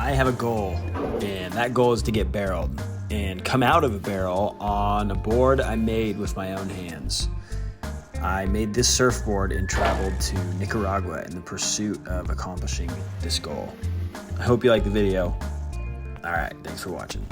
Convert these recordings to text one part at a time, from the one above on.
I have a goal, and that goal is to get barreled and come out of a barrel on a board I made with my own hands. I made this surfboard and traveled to Nicaragua in the pursuit of accomplishing this goal. I hope you like the video. All right, thanks for watching.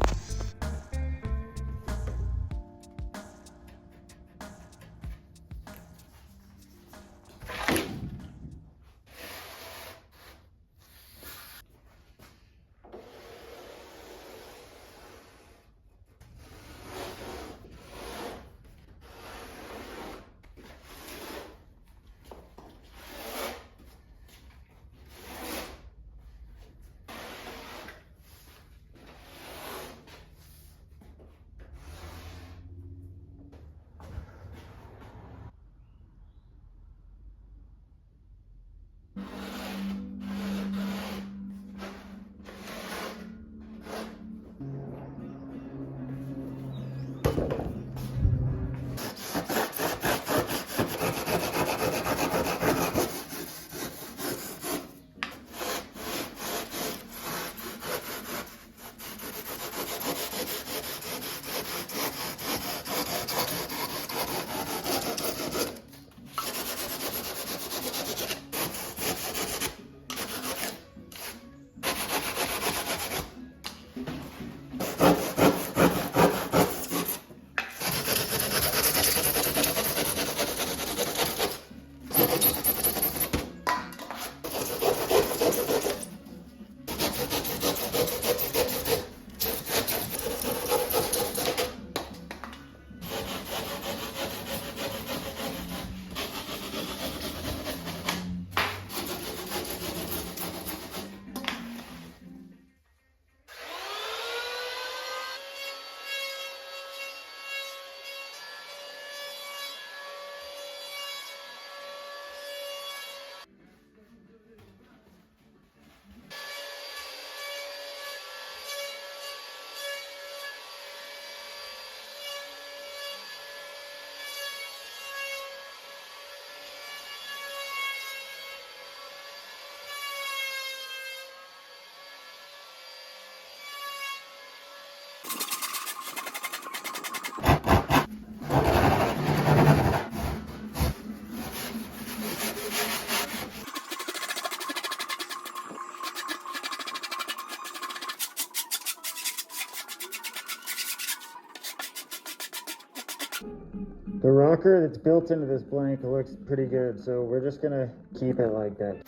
The rocker that's built into this blank looks pretty good, so we're just gonna keep it like that.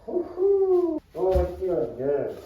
Woohoo! Oh, it's feeling good.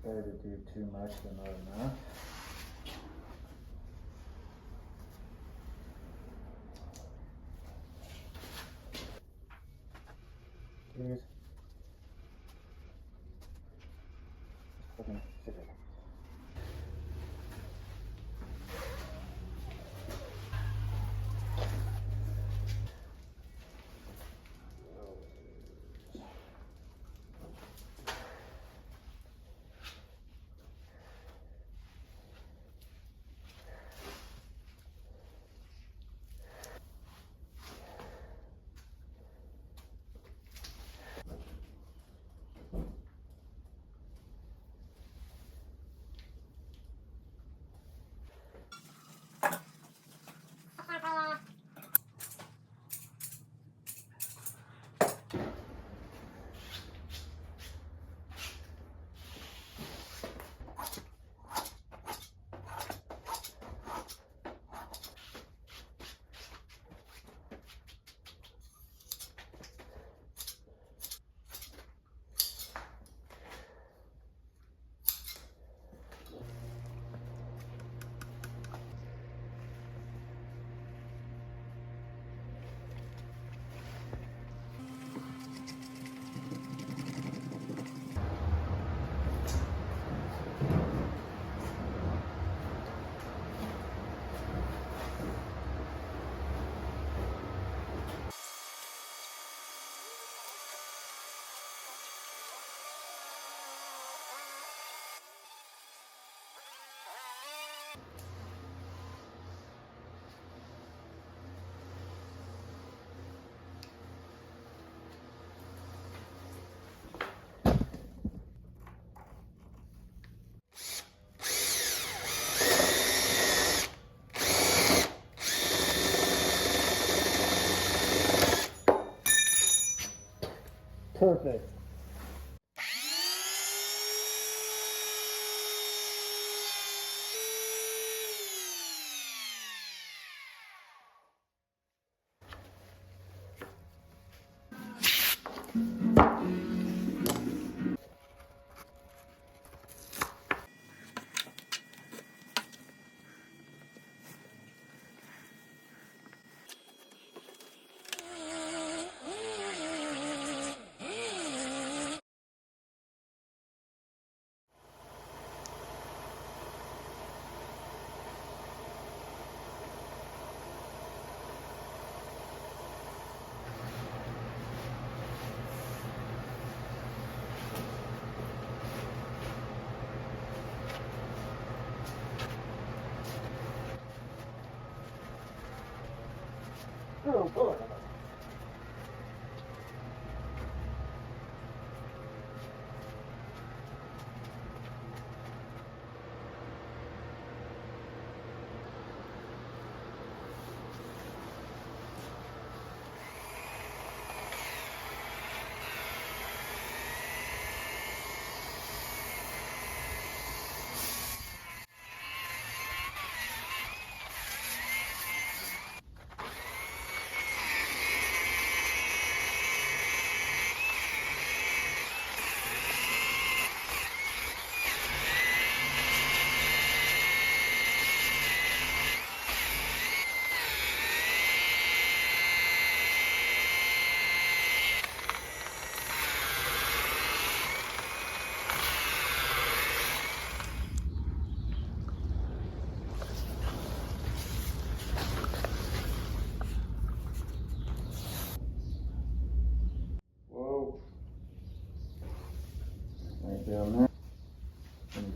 Better to do too much than not enough. Please. Fucking sit it. Perfect. Oh boy.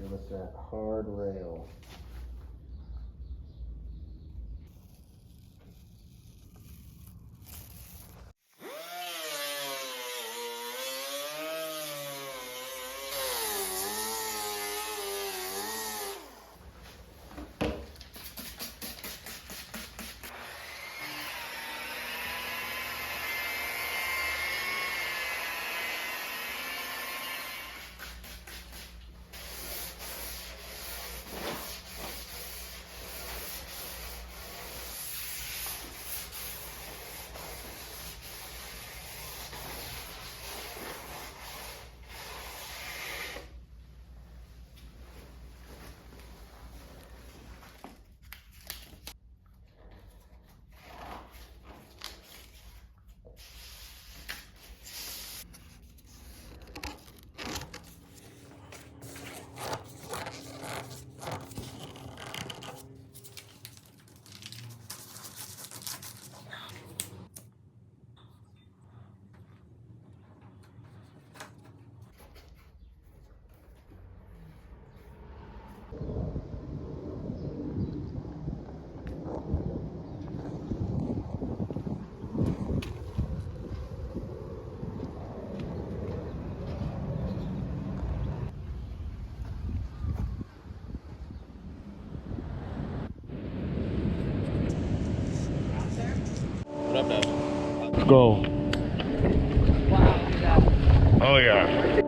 give us that hard rail. Let's go. Oh yeah.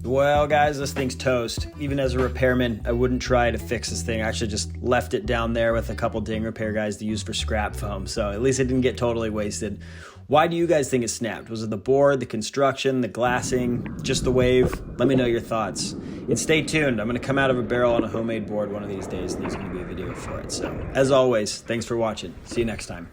Well, guys, this thing's toast. Even as a repairman, I wouldn't try to fix this thing. I actually just left it down there with a couple ding repair guys to use for scrap foam, so at least it didn't get totally wasted. Why do you guys think it snapped? Was it the board, the construction, the glassing, just the wave? Let me know your thoughts. And stay tuned. I'm going to come out of a barrel on a homemade board one of these days, and there's going to be a video for it. So, as always, thanks for watching. See you next time.